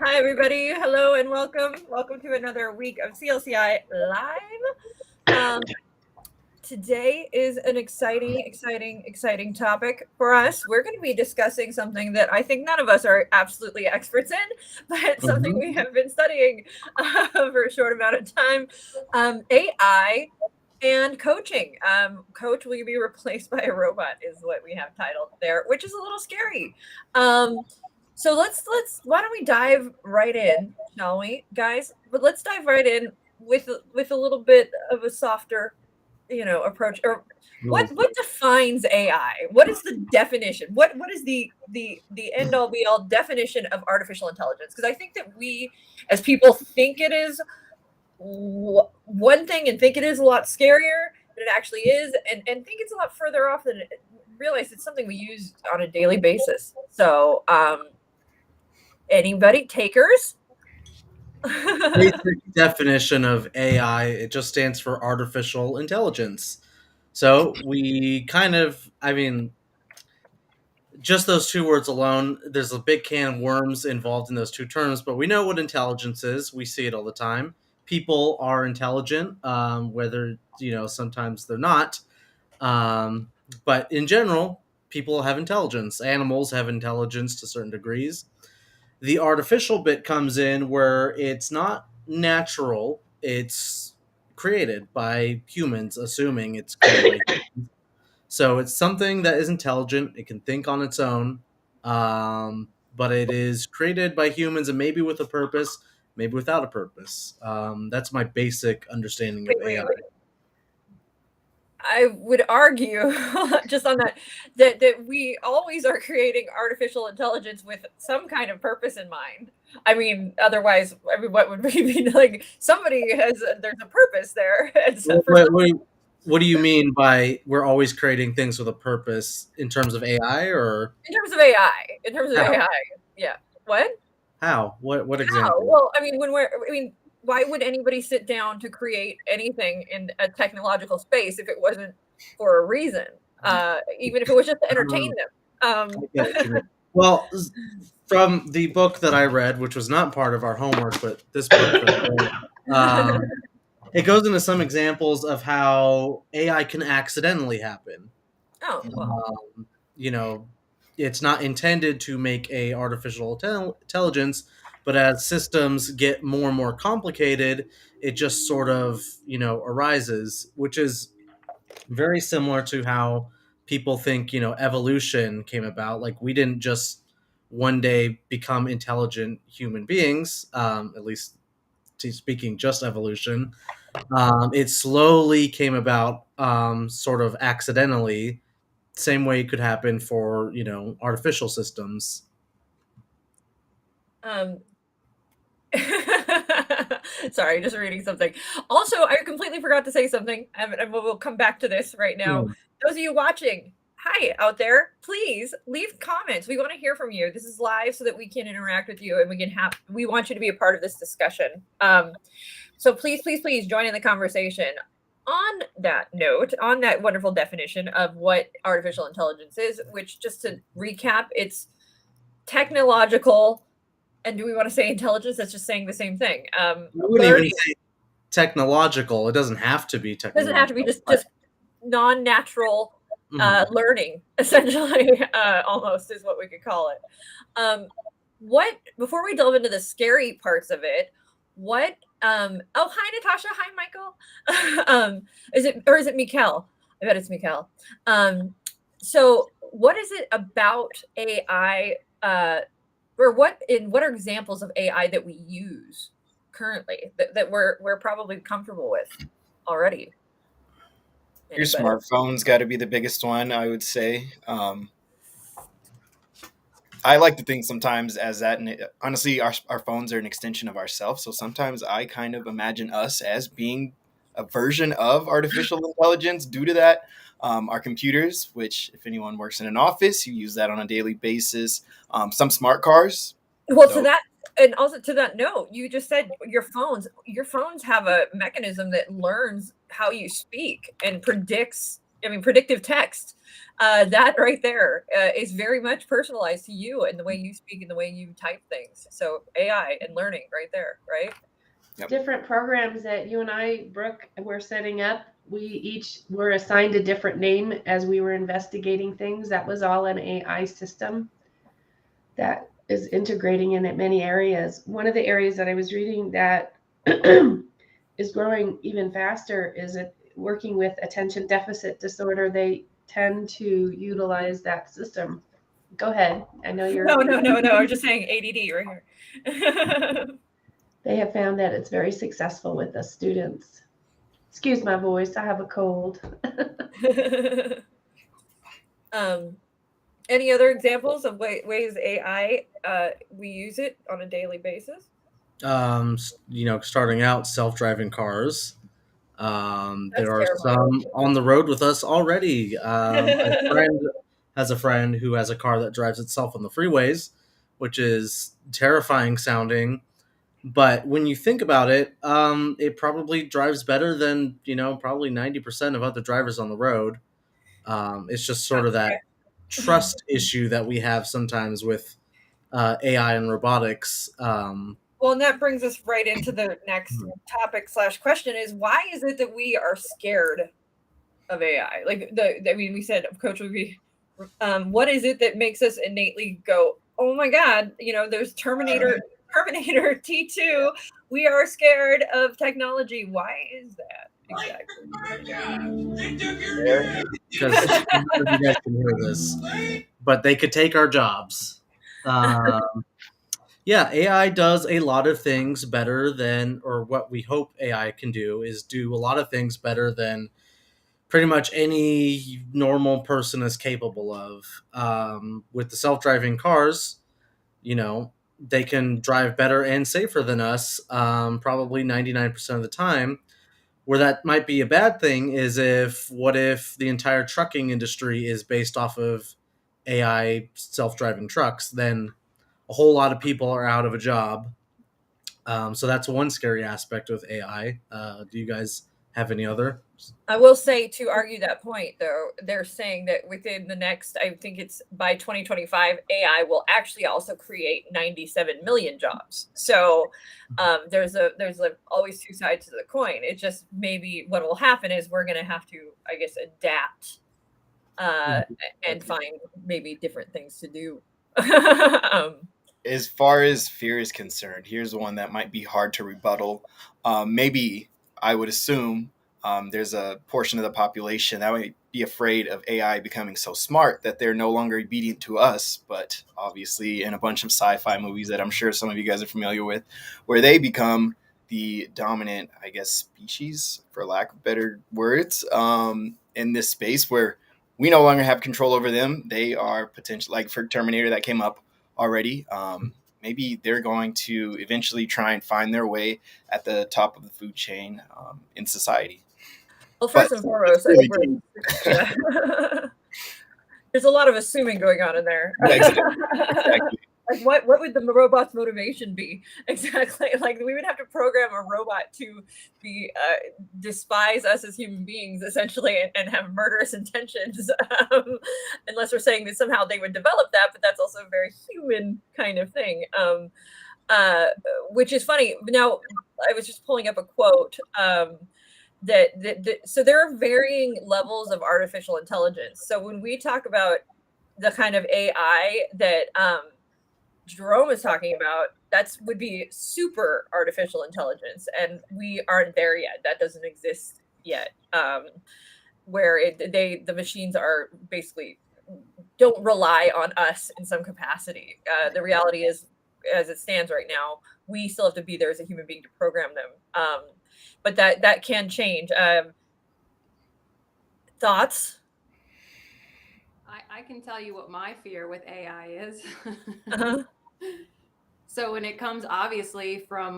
Hi, everybody. Hello and welcome. Welcome to another week of CLCI Live. Today is an exciting topic for us. We're going to be discussing something that I think none of us are absolutely experts in, but something we have been studying for a short amount of time. AI and coaching. Coach, will you be replaced by a robot is what we have titled there, which is a little scary. So let's why don't we dive right in, shall we, guys? But let's dive right in with a little bit of a softer, approach. Or what defines AI? What is the definition? What is the end all be all definition of artificial intelligence? Because I think that we as people think it is one thing and think it is a lot scarier than it actually is, and think it's a lot further off than it, realize it's something we use on a daily basis. So anybody takers? Basic definition of AI, it just stands for artificial intelligence. So just those two words alone, there's a big can of worms involved in those two terms, but we know what intelligence is. We see it all the time. People are intelligent, whether, sometimes they're not. Um, but in general, people have intelligence. Animals have intelligence to certain degrees. The artificial bit comes in where it's not natural, it's created by humans, assuming it's created by humans. So it's something that is intelligent, it can think on its own, but it is created by humans and maybe with a purpose, maybe without a purpose. That's my basic understanding of AI. Wait. I would argue just on that we always are creating artificial intelligence with some kind of purpose in mind. I mean, otherwise, what would we be like? There's a purpose there. And so What do you mean by we're always creating things with a purpose in terms of AI or in terms of how? AI, yeah. What? How? What How? example? Well, why would anybody sit down to create anything in a technological space if it wasn't for a reason? Even if it was just to entertain them. I get what you mean. Well, from the book that I read, which was not part of our homework, but this book that I read, it goes into some examples of how AI can accidentally happen. Oh, well. You know, it's not intended to make a artificial intelligence, but as systems get more and more complicated, it just sort of arises, which is very similar to how people think evolution came about. Like we didn't just one day become intelligent human beings, at least speaking just evolution. It slowly came about, sort of accidentally, same way it could happen for artificial systems. Um, Sorry, just reading something. Also, I completely forgot to say something, and we'll come back to this right now. Hmm. Those of you watching, hi out there. Please leave comments. We want to hear from you. This is live so that we can interact with you and we want you to be a part of this discussion. So please join in the conversation. On that note, on that wonderful definition of what artificial intelligence is, which, just to recap, it's technological. And do we want to say intelligence? That's just saying the same thing. I wouldn't even Learning say technological. It doesn't have to be doesn't have to be technological. just non-natural Mhm. learning, essentially, almost is what we could call it. What Before we delve into the scary parts of it, what oh, hi Natasha, hi Michael. Is it Mikkel? I bet it's Mikkel. So what is it about AI, or what are examples of AI that we use currently that we're probably comfortable with already? Your Anybody? smartphone's got to be the biggest one, I would say. I like to think sometimes as that, and honestly, our phones are an extension of ourselves. So sometimes I kind of imagine us as being a version of artificial intelligence due to that. Our computers, which if anyone works in an office, you use that on a daily basis. Some smart cars. Well, to Though, that, and also to that note, you just said your phones have a mechanism that learns how you speak and predicts I mean, predictive text. That right there is very much personalized to you and the way you speak and the way you type things. So AI and learning right there, right? Yep. Different programs that you and I, Brooke, were setting up. We each were assigned a different name as we were investigating things. That was all an AI system that is integrating in at many areas. One of the areas that I was reading that is growing even faster is it working with attention deficit disorder. They tend to utilize that system. Go ahead. I know you're. No. I'm just saying ADD right here. They have found that it's very successful with the students. Excuse my voice. I have a cold. Any other examples of ways AI we use it on a daily basis? Starting out, self-driving cars. That's There are terrifying. some on the road with us already. A friend has a friend who has a car that drives itself on the freeways, which is terrifying sounding. But when you think about it, it probably drives better than probably 90% of other drivers on the road. It's just sort of that trust issue that we have sometimes with AI and robotics. Well, and that brings us right into the next topic / question is why is it that we are scared of AI? Like we said, Coach would be, what is it that makes us innately go, oh my God, there's Terminator T2. We are scared of technology. Why is that exactly? Because you guys can hear this, but they could take our jobs. Yeah, AI does a lot of things better than, or what we hope AI can do is do a lot of things better than pretty much any normal person is capable of. With the self-driving cars, they can drive better and safer than us, probably 99% of the time. Where that might be a bad thing is what if the entire trucking industry is based off of AI self-driving trucks? Then a whole lot of people are out of a job. So that's one scary aspect with AI. Do you guys have any other? I will say, to argue that point, though, they're saying that within the next, I think it's by 2025, AI will actually also create 97 million jobs. So there's always two sides to the coin. It just maybe what will happen is we're going to have to, I guess, adapt and find maybe different things to do. As far as fear is concerned, here's one that might be hard to rebuttal. Maybe I would assume there's a portion of the population that might be afraid of AI becoming so smart that they're no longer obedient to us. But obviously, in a bunch of sci-fi movies that I'm sure some of you guys are familiar with, where they become the dominant, I guess, species, for lack of better words, in this space where we no longer have control over them. They are potential, like for Terminator that came up already. Maybe they're going to eventually try and find their way at the top of the food chain in society. Well, first and foremost, I think yeah. There's a lot of assuming going on in there. Exactly. Like what would the robot's motivation be exactly? Like we would have to program a robot to be despise us as human beings essentially and have murderous intentions, unless we're saying that somehow they would develop that, but that's also a very human kind of thing, which is funny. Now I was just pulling up a quote so there are varying levels of artificial intelligence. So when we talk about the kind of AI that Jerome is talking about, that would be super artificial intelligence, and we aren't there yet. That doesn't exist yet. Where the machines are basically don't rely on us in some capacity. The reality is, as it stands right now, we still have to be there as a human being to program them. But that can change. Thoughts? I can tell you what my fear with AI is. Uh-huh. So when it comes obviously from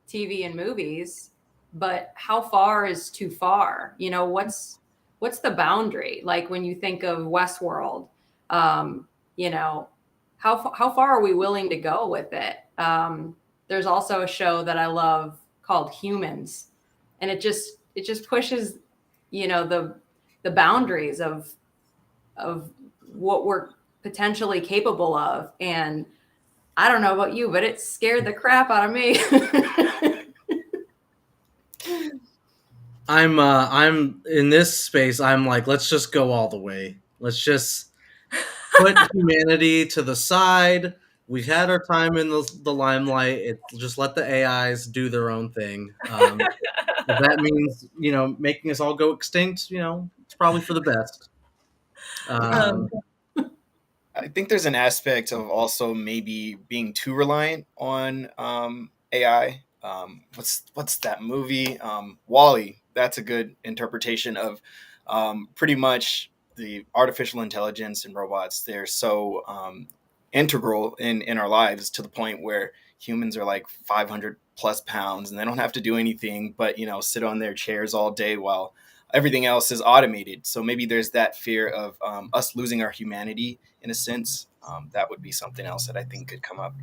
TV and movies, but how far is too far? What's the boundary? Like when you think of Westworld, how far are we willing to go with it? There's also a show that I love called Humans, and it just pushes, the the boundaries of what we're potentially capable of. And I don't know about you, but it scared the crap out of me. I'm in this space. I'm like, let's just go all the way. Let's just put humanity to the side. We've had our time in the limelight. Just let the AIs do their own thing. If that means making us all go extinct, it's probably for the best. I think there's an aspect of also maybe being too reliant on AI. What's that movie? Wall-E. That's a good interpretation of pretty much the artificial intelligence and robots. They're so integral in our lives to the point where humans are like 500 plus pounds and they don't have to do anything but sit on their chairs all day while everything else is automated. So maybe there's that fear of us losing our humanity in a sense. That would be something else that I think could come up.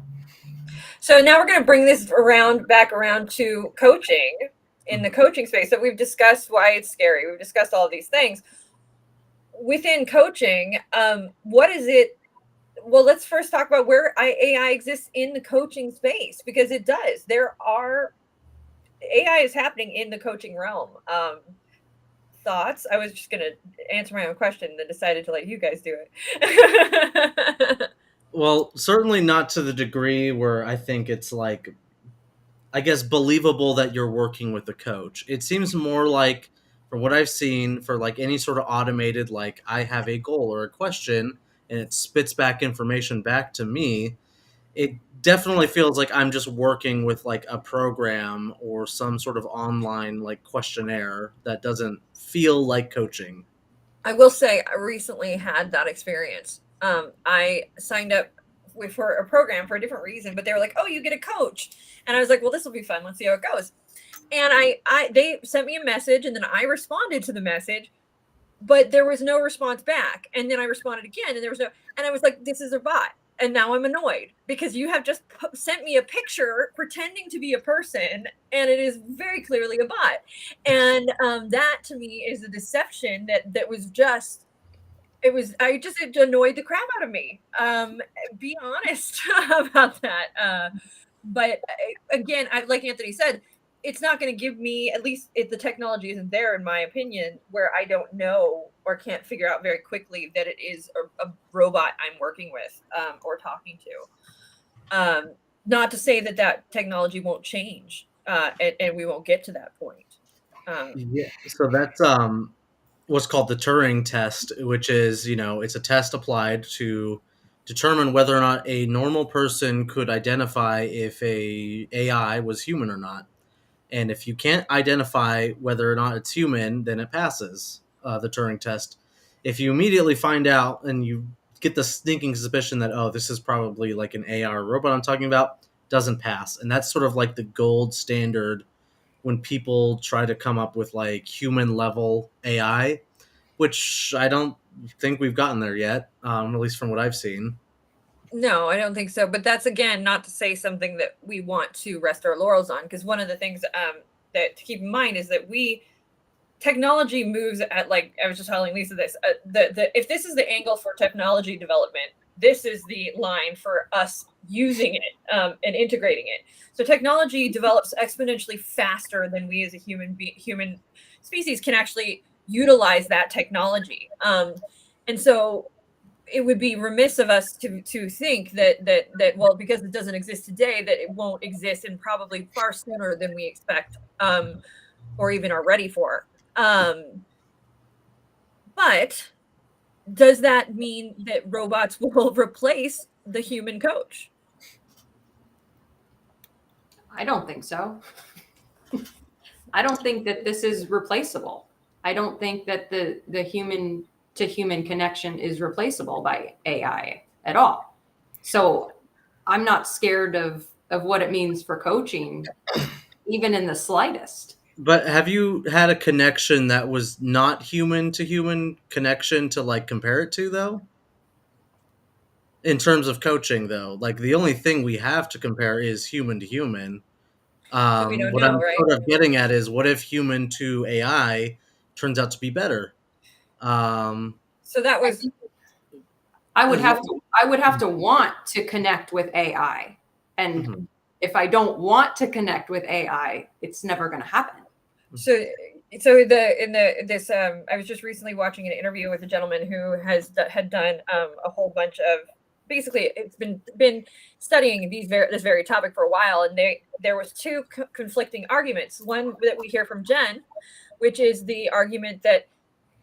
So now we're going to bring this back around to coaching in the coaching space. So we've discussed why it's scary. We've discussed all of these things within coaching. What is it? Well, let's first talk about where AI exists in the coaching space, because it does. AI is happening in the coaching realm. Thoughts? I was just going to answer my own question and then decided to let you guys do it. Well, certainly not to the degree where I think it's like, I guess, believable that you're working with a coach. It seems more like, from what I've seen, for like any sort of automated, like I have a goal or a question and it spits back information back to me, it definitely feels like I'm just working with like a program or some sort of online like questionnaire that doesn't feel like coaching. I will say I recently had that experience. I signed up for a program for a different reason, but they were like, "Oh, you get a coach," and I was like, "Well, this will be fun. Let's see how it goes." And they sent me a message, and then I responded to the message, but there was no response back. And then I responded again, and there was no. And I was like, "This is a bot." And now I'm annoyed because you have just sent me a picture pretending to be a person, and it is very clearly a bot. And that to me is a deception that was just. It annoyed the crap out of me. Be honest about that. But again, like Anthony said, it's not going to give me, at least if the technology isn't there, in my opinion, where I don't know or can't figure out very quickly that it is a robot I'm working with or talking to. Not to say that technology won't change and we won't get to that point. Yeah, so that's what's called the Turing Test, which is, it's a test applied to determine whether or not a normal person could identify if a AI was human or not. And if you can't identify whether or not it's human, then it passes the Turing Test. If you immediately find out and you get the sneaking suspicion that, oh, this is probably like an AI or robot I'm talking about, doesn't pass. And that's sort of like the gold standard when people try to come up with like human level AI, which I don't think we've gotten there yet, at least from what I've seen. No, I don't think so. But that's, again, not to say something that we want to rest our laurels on, because one of the things that to keep in mind is that technology moves at, like I was just telling Lisa this, if this is the angle for technology development, this is the line for us using it and integrating it. So technology develops exponentially faster than we as a human species can actually utilize that technology. And so it would be remiss of us to think that well, because it doesn't exist today, that it won't exist, and probably far sooner than we expect or even are ready for. But does that mean that robots will replace the human coach? I don't think so. I don't think that this is replaceable. I don't think that the human to human connection is replaceable by AI at all. So I'm not scared of what it means for coaching, even in the slightest. But have you had a connection that was not human to human connection to like compare it to, though? In terms of coaching, though, like the only thing we have to compare is human to human. So we don't What know, I'm right? sort of getting at is, what if human to AI turns out to be better? So that was I would have to want to connect with AI. And Mhm. if I don't want to connect with AI, it's never going to happen. so I was just recently watching an interview with a gentleman who had done a whole bunch of, basically it's been studying this very topic for a while, and there was two conflicting arguments. One that we hear from Jen, which is the argument that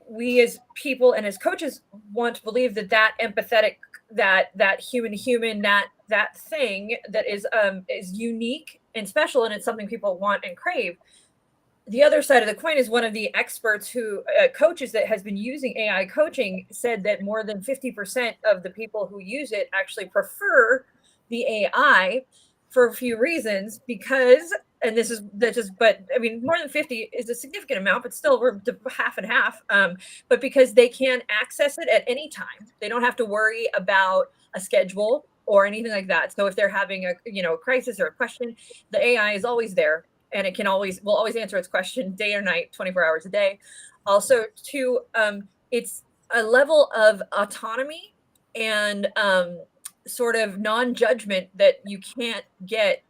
we as people and as coaches want to believe that empathetic, that human, that thing that is unique and special, and it's something people want and crave. The other side of the coin is one of the experts who coaches that has been using AI coaching said that more than 50% of the people who use it actually prefer the AI for a few reasons, because, and but I mean, more than 50 is a significant amount, but still we're half and half. But because they can access it at any time, they don't have to worry about a schedule or anything like that. So if they're having a crisis or a question, the AI is always there, and it will always answer its question day or night, 24 hours a day. Also, too, it's a level of autonomy and sort of non-judgment that you can't get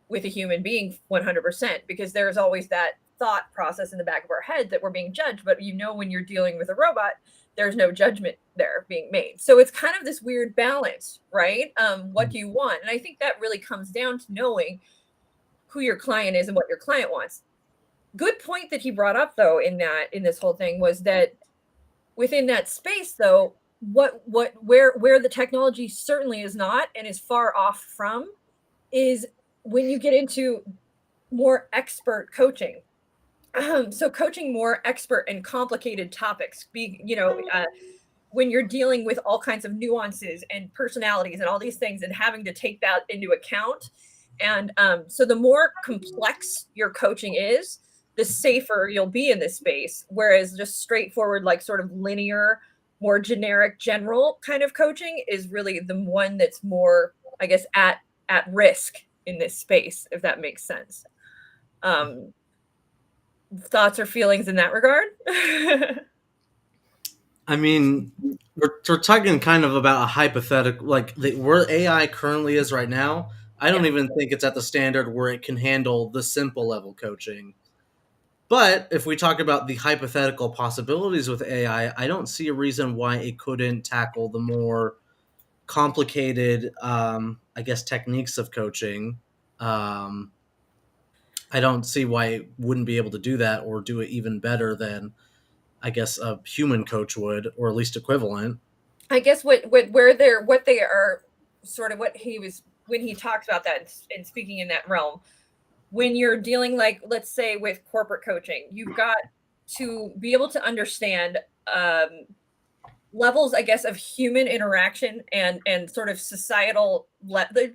with a human being 100%, because there's always that thought process in the back of our head that we're being judged. But when you're dealing with a robot, there's no judgment there being made. So it's kind of this weird balance, right? What do you want? And I think that really comes down to knowing who your client is and what your client wants. Good point that he brought up, though, in this whole thing, was that within that space, though, where the technology certainly is not and is far off from is when you get into more expert coaching. So coaching more expert and complicated topics, when you're dealing with all kinds of nuances and personalities and all these things, and having to take that into account. And so the more complex your coaching is, the safer you'll be in this space. Whereas just straightforward, like sort of linear, more generic, general kind of coaching is really the one that's more, I guess, at risk in this space, if that makes sense. Thoughts or feelings in that regard? I mean, we're talking kind of about a hypothetical, like where AI currently is right now. I don't even think it's at the standard where it can handle the simple level coaching. But if we talk about the hypothetical possibilities with AI, I don't see a reason why it couldn't tackle the more complicated, I guess, techniques of coaching. I don't see why it wouldn't be able to do that, or do it even better than, I guess, a human coach would, or at least equivalent. I guess what they are sort of what he was when he talks about that and speaking in that realm. When you're dealing, like, let's say with corporate coaching, you've got to be able to understand levels, I guess, of human interaction and sort of societal,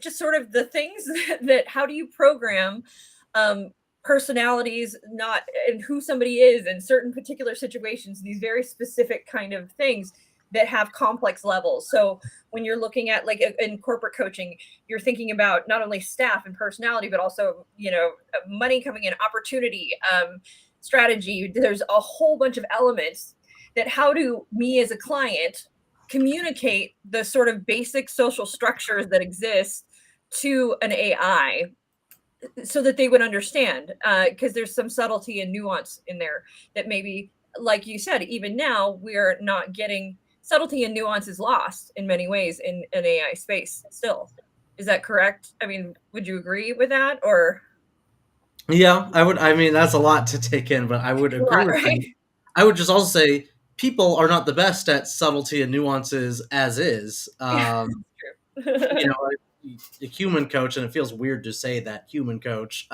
just sort of the things that how do you program personalities, not, and who somebody is in certain particular situations, these very specific kind of things that have complex levels. So when you're looking at, like, in corporate coaching, you're thinking about not only staff and personality, but also, money coming in, opportunity, strategy. There's a whole bunch of elements that how do me as a client communicate the sort of basic social structures that exist to an AI so that they would understand, because there's some subtlety and nuance in there that maybe, like you said, even now we're not getting. Subtlety and nuance is lost in many ways in an AI space still. Is that correct? I mean, would you agree with that? Or Yeah, I would. I mean, that's a lot to take in, but I would agree with right? you. I would just also say people are not the best at subtlety and nuances as is. True. A human coach, and it feels weird to say that, human coach.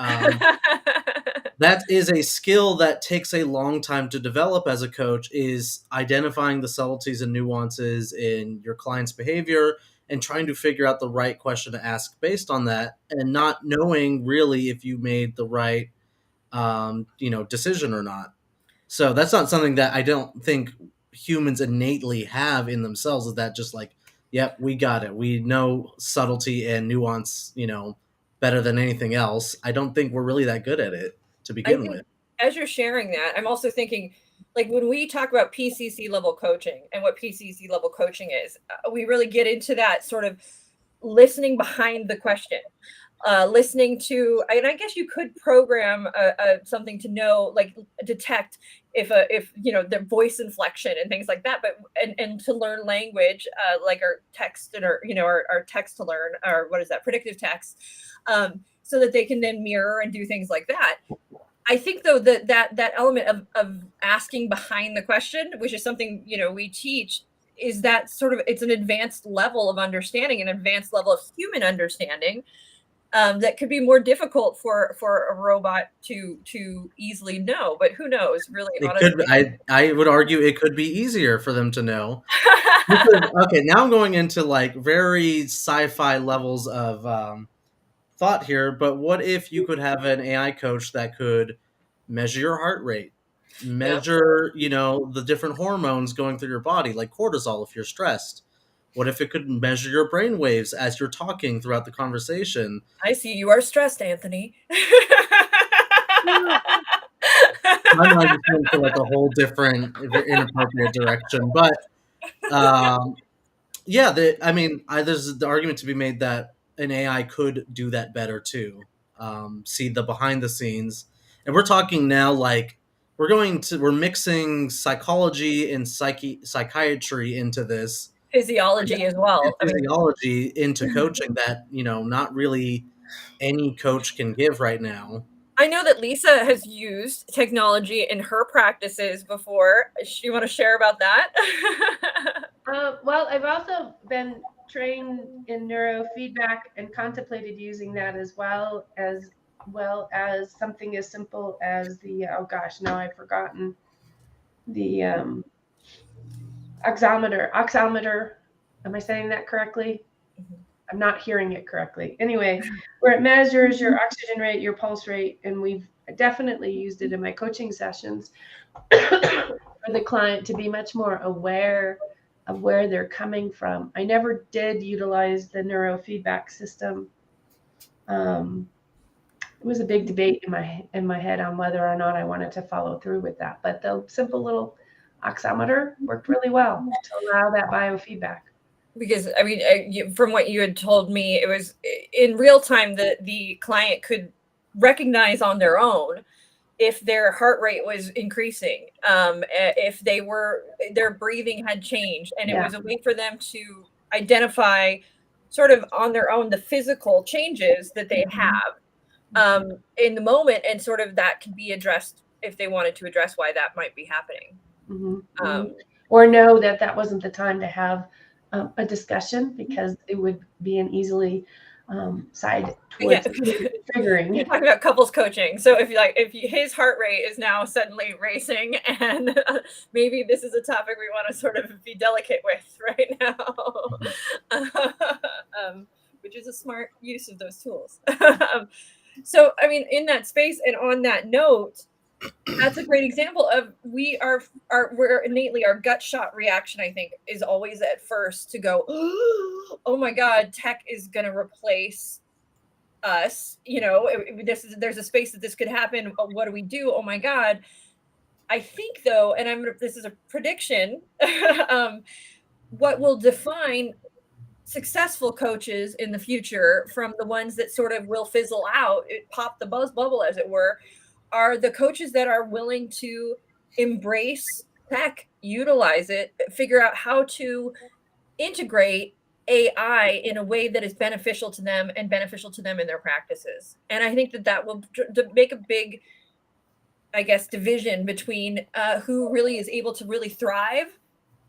That is a skill that takes a long time to develop as a coach, is identifying the subtleties and nuances in your client's behavior and trying to figure out the right question to ask based on that, and not knowing really if you made the right decision or not. So that's not something that I don't think humans innately have in themselves, is that just like, yep, we got it. We know subtlety and nuance, better than anything else. I don't think we're really that good at it to I begin think with. as you're sharing that, I'm also thinking like when we talk about PCC level coaching and what PCC level coaching is, we really get into that sort of listening behind the question. Listening to, and I guess you could program something to know, like detect if the voice inflection and things like that, but and to learn language, like our text and our text to learn, or what is that, predictive text, so that they can then mirror and do things like that. I think though that element of asking behind the question, which is something we teach, is that sort of, it's an advanced level of understanding, an advanced level of human understanding, that could be more difficult for a robot to easily know. But who knows, really, It honestly. could. I would argue it could be easier for them to know. Okay, now I'm going into like very sci-fi levels of thought here. But what if you could have an AI coach that could measure your heart rate, measure the different hormones going through your body, like cortisol if you're stressed? What if it could measure your brain waves as you're talking throughout the conversation? I see you are stressed, Anthony. My mind just went to like a whole different, inappropriate direction. But yeah, there's the argument to be made that an AI could do that better too. See the behind the scenes, and we're talking now like we're mixing psychology and psychiatry into this, Physiology as well. and physiology into coaching that not really any coach can give right now. I know that Lisa has used technology in her practices before. Do you want to share about that? Well, I've also been trained in neurofeedback and contemplated using that as well as something as simple as the now I've forgotten the oximeter. Am I saying that correctly? I'm not hearing it correctly. Anyway, where it measures your oxygen rate, your pulse rate, and we've definitely used it in my coaching sessions for the client to be much more aware of where they're coming from. I never did utilize the neurofeedback system. It was a big debate in my head on whether or not I wanted to follow through with that. But the simple little oximeter worked really well to allow that biofeedback. Because from what you had told me, it was in real time that the client could recognize on their own if their heart rate was increasing, if their breathing had changed, and it was a way for them to identify sort of on their own the physical changes that they have in the moment, and sort of that could be addressed if they wanted to address why that might be happening. Or know that wasn't the time to have a discussion, because it would be an easily side towards triggering. You're talking about couples coaching. So if his heart rate is now suddenly racing, and maybe this is a topic we want to sort of be delicate with right now, which is a smart use of those tools. So, in that space and on that note, that's a great example of we're innately, our gut shot reaction, I think, is always at first to go, oh my God, tech is going to replace us. There's a space that this could happen. What do we do? Oh my God. I think though, and this is a prediction, what will define successful coaches in the future from the ones that sort of will fizzle out, pop the buzz bubble, as it were, are the coaches that are willing to embrace tech, utilize it, figure out how to integrate AI in a way that is beneficial to them and beneficial to them in their practices. And I think that will make a big, I guess, division between who really is able to really thrive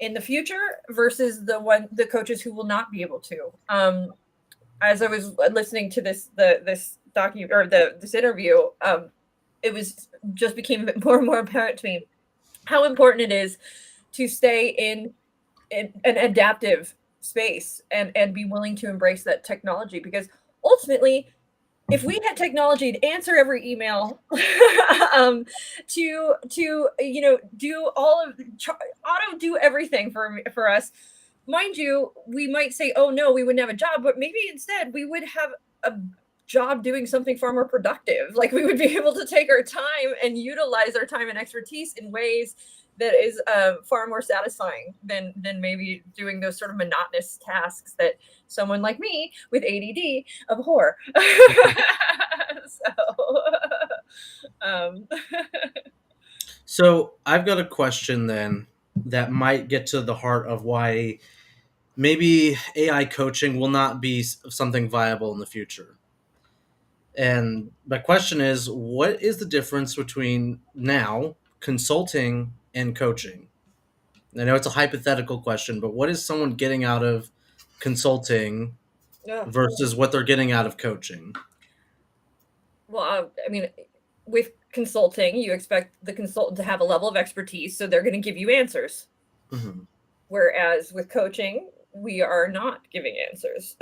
in the future versus the coaches who will not be able to. As I was listening to this interview, it just became more and more apparent to me how important it is to stay in an adaptive space and be willing to embrace that technology, because ultimately, if we had technology to answer every email, to do do everything for us, mind you, we might say, oh no, we wouldn't have a job, but maybe instead we would have job doing something far more productive. Like we would be able to take our time and utilize our time and expertise in ways that is far more satisfying than maybe doing those sort of monotonous tasks that someone like me with ADD abhor. So I've got a question then that might get to the heart of why maybe AI coaching will not be something viable in the future. And my question is, what is the difference between now consulting and coaching? I know it's a hypothetical question, but what is someone getting out of consulting Yeah. versus what they're getting out of coaching? Well, I mean, with consulting, you expect the consultant to have a level of expertise, so they're going to give you answers. Mm-hmm. Whereas with coaching, we are not giving answers.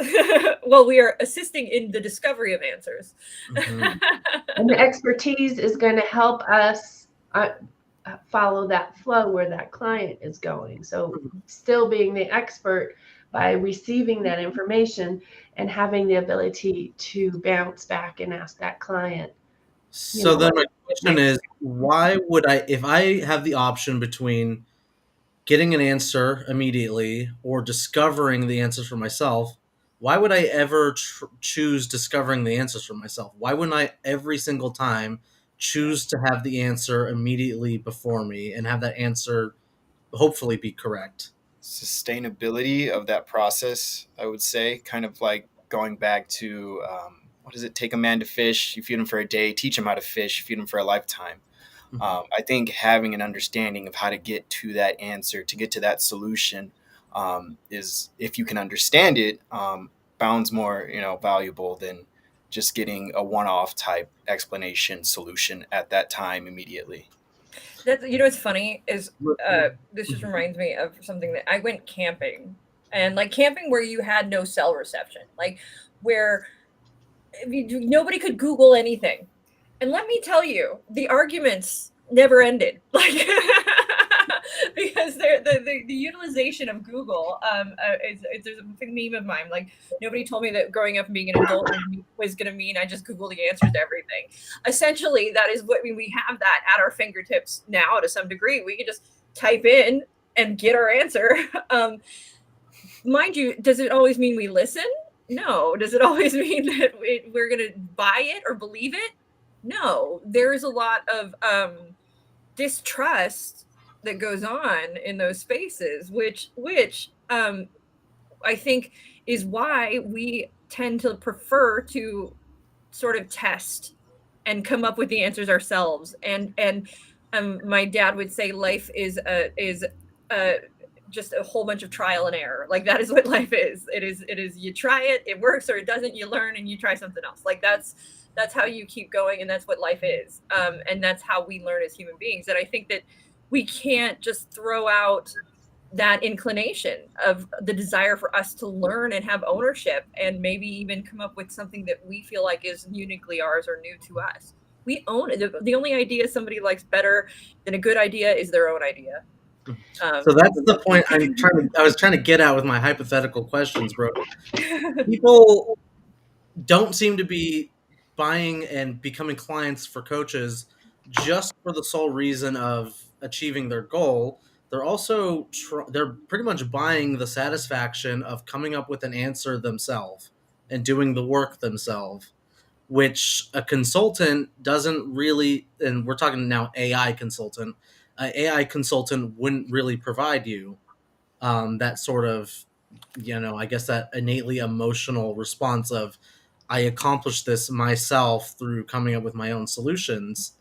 Well, we are assisting in the discovery of answers. Mm-hmm. And the expertise is going to help us follow that flow where that client is going. So still being the expert by receiving that information and having the ability to bounce back and ask that client. So then my question is, why would I, if I have the option between getting an answer immediately or discovering the answers for myself, why would I ever choose discovering the answers for myself? Why wouldn't I every single time choose to have the answer immediately before me and have that answer hopefully be correct? Sustainability of that process, I would say, kind of like going back to what does it take a man to fish? You feed him for a day, teach him how to fish, feed him for a lifetime. I think having an understanding of how to get to that answer, to get to that solution, is, if you can understand it, bounds more, valuable than just getting a one-off type explanation solution at that time immediately. That's, what's funny is this just reminds me of something that I went camping, and like camping where you had no cell reception, like where nobody could Google anything. And let me tell you, the arguments never ended. Like because the utilization of Google there's a big meme of mine. Like nobody told me that growing up and being an adult was going to mean I just Google the answers to everything. Essentially, that is what we have that at our fingertips now to some degree. We can just type in and get our answer. Mind you, does it always mean we listen? No. Does it always mean that we're going to buy it or believe it? No. There's a lot of distrust that goes on in those spaces, which I think is why we tend to prefer to sort of test and come up with the answers ourselves. And my dad would say life is just a whole bunch of trial and error. Like that is what life is. It is you try it, it works, or it doesn't, you learn and you try something else. Like that's how you keep going, and that's what life is. And that's how we learn as human beings. And I think that we can't just throw out that inclination of the desire for us to learn and have ownership and maybe even come up with something that we feel like is uniquely ours or new to us. We own it. The only idea somebody likes better than a good idea is their own idea. So that's the point I was trying to get at with my hypothetical questions, bro. People don't seem to be buying and becoming clients for coaches just for the sole reason of achieving their goal. They're also they're pretty much buying the satisfaction of coming up with an answer themselves and doing the work themselves, which a consultant doesn't really, and we're talking now AI consultant, AI consultant wouldn't really provide you that sort of, I guess that innately emotional response of, I accomplished this myself through coming up with my own solutions,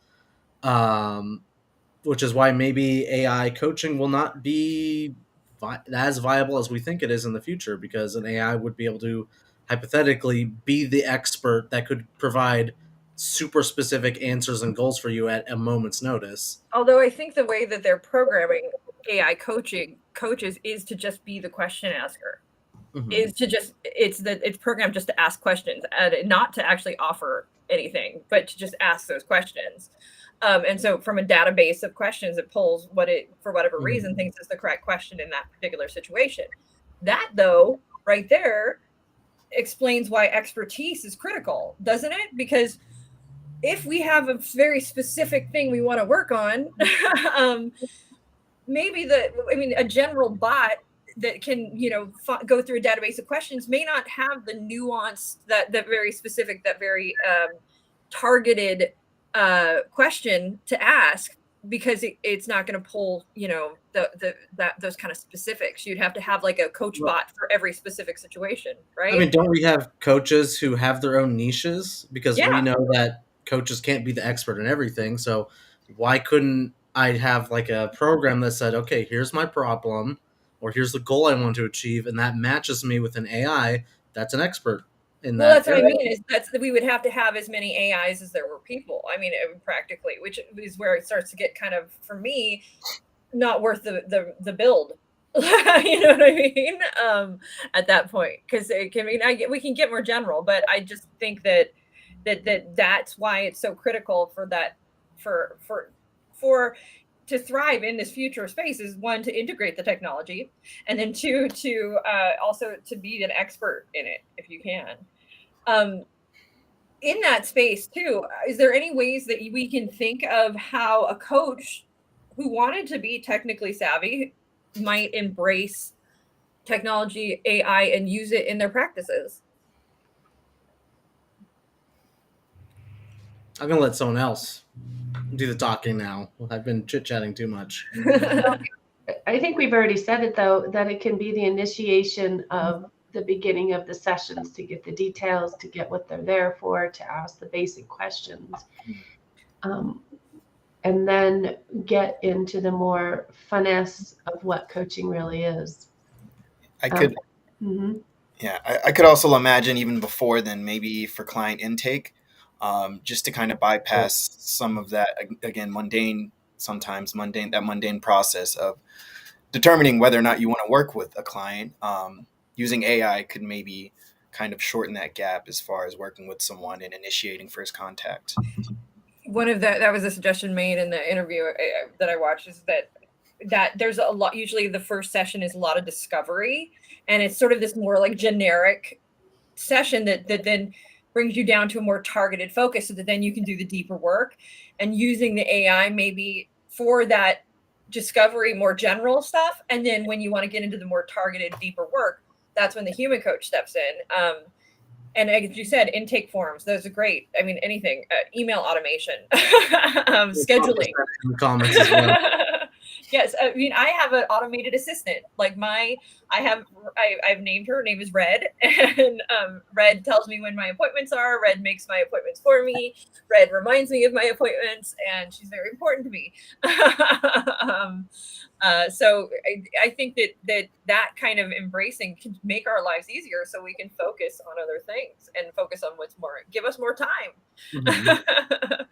which is why maybe AI coaching will not be as viable as we think it is in the future, because an AI would be able to hypothetically be the expert that could provide super specific answers and goals for you at a moment's notice. Although I think the way that they're programming AI coaches is to just be the question asker. Mm-hmm. Is to just it's programmed just to ask questions and not to actually offer anything, but to just ask those questions. And so from a database of questions, it pulls what it, for whatever reason, thinks is the correct question in that particular situation. That, though, right there, explains why expertise is critical, doesn't it? Because if we have a very specific thing we want to work on, maybe a general bot that can, go through a database of questions may not have the nuance, that very specific, that very targeted question to ask, because it's not going to pull, those kind of specifics. You'd have to have like a coach bot for every specific situation, right? I mean, don't we have coaches who have their own niches? Because we know that coaches can't be the expert in everything. So why couldn't I have like a program that said, okay, here's my problem, or here's the goal I want to achieve, and that matches me with an AI that's an expert in that. Well, that's what I mean, is we would have to have as many AIs as there were people. I mean, practically, which is where it starts to get kind of, for me, not worth the build. You know what I mean? At that point, because it can mean we can get more general, but I just think that's why it's so critical for that, for to thrive in this future space, is one, to integrate the technology, and then two, to also to be an expert in it if you can. In that space too, is there any ways that we can think of how a coach who wanted to be technically savvy might embrace technology, AI, and use it in their practices? I'm going to let someone else do the talking now. I've been chit-chatting too much. I think we've already said it, though, that it can be the initiation of the beginning of the sessions, to get the details, to get what they're there for, to ask the basic questions, and then get into the more finesse of what coaching really is. I could also imagine, even before then, maybe for client intake, just to kind of bypass some of that, again, mundane process of determining whether or not you want to work with a client. Using AI could maybe kind of shorten that gap as far as working with someone and initiating first contact. One of that was a suggestion made in the interview that I watched, is that there's a lot, usually the first session is a lot of discovery, and it's sort of this more like generic session that then brings you down to a more targeted focus, so that then you can do the deeper work, and using the AI maybe for that discovery, more general stuff. And then when you want to get into the more targeted, deeper work, that's when the human coach steps in. And as you said, intake forms, those are great. I mean, anything, email automation, scheduling. In the comments as well. Yes, I mean, I have an automated assistant. Like I've named her. Her name is Red, and Red tells me when my appointments are. Red makes my appointments for me. Red reminds me of my appointments, and she's very important to me. So I think that kind of embracing can make our lives easier, so we can focus on other things and focus on give us more time. Mm-hmm.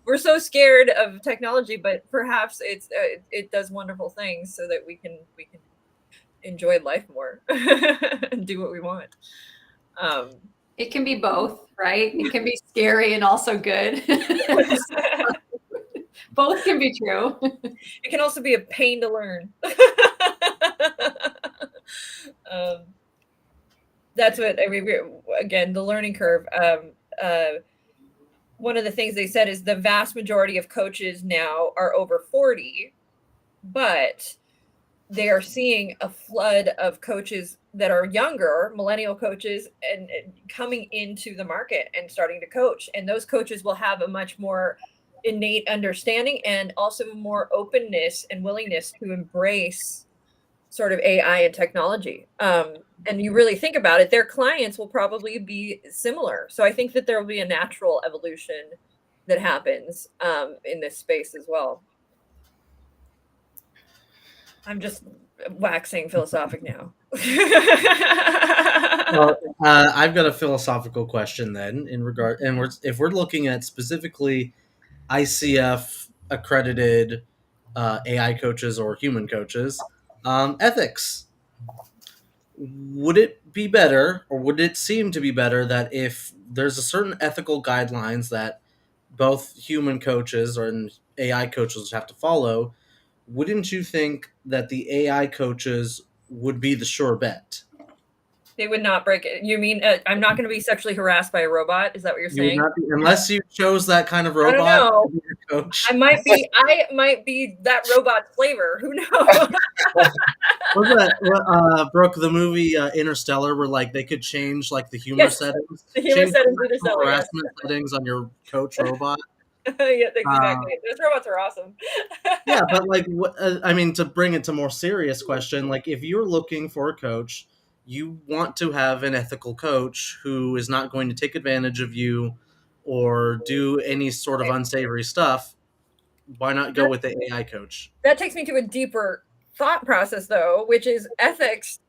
We're so scared of technology, but perhaps it does wonderful things, so that we can enjoy life more and do what we want. It can be both, right? It can be scary and also good. Both can be true. It can also be a pain to learn. That's what I mean. Again, the learning curve. One of the things they said is the vast majority of coaches now are over 40, but they are seeing a flood of coaches that are younger, millennial coaches, and coming into the market and starting to coach. And those coaches will have a much more innate understanding, and also more openness and willingness to embrace sort of AI and technology. And you really think about it, their clients will probably be similar. So I think that there will be a natural evolution that happens in this space as well. I'm just waxing philosophic now. Well, I've got a philosophical question then, if we're looking at specifically ICF accredited AI coaches or human coaches, ethics. Would it be better, or would it seem to be better, that if there's a certain ethical guidelines that both human coaches or AI coaches have to follow, wouldn't you think that the AI coaches would be the sure bet? They would not break it. You mean I'm not going to be sexually harassed by a robot? Is that what you're You would saying? not be, unless you chose that kind of I don't robot know. to be your coach. I might be that robot's flavor. Who knows? Was that Brooke, the movie Interstellar, where like they could change like the humor Yes, settings, the humor change settings the in Interstellar, yes. harassment settings on your coach robot? Yeah, exactly. Those robots are awesome. Yeah, but like, I mean, to bring it to a more serious question, like if you're looking for a coach, you want to have an ethical coach who is not going to take advantage of you or do any sort of unsavory stuff. Why not go with the AI coach? That takes me to a deeper thought process, though, which is ethics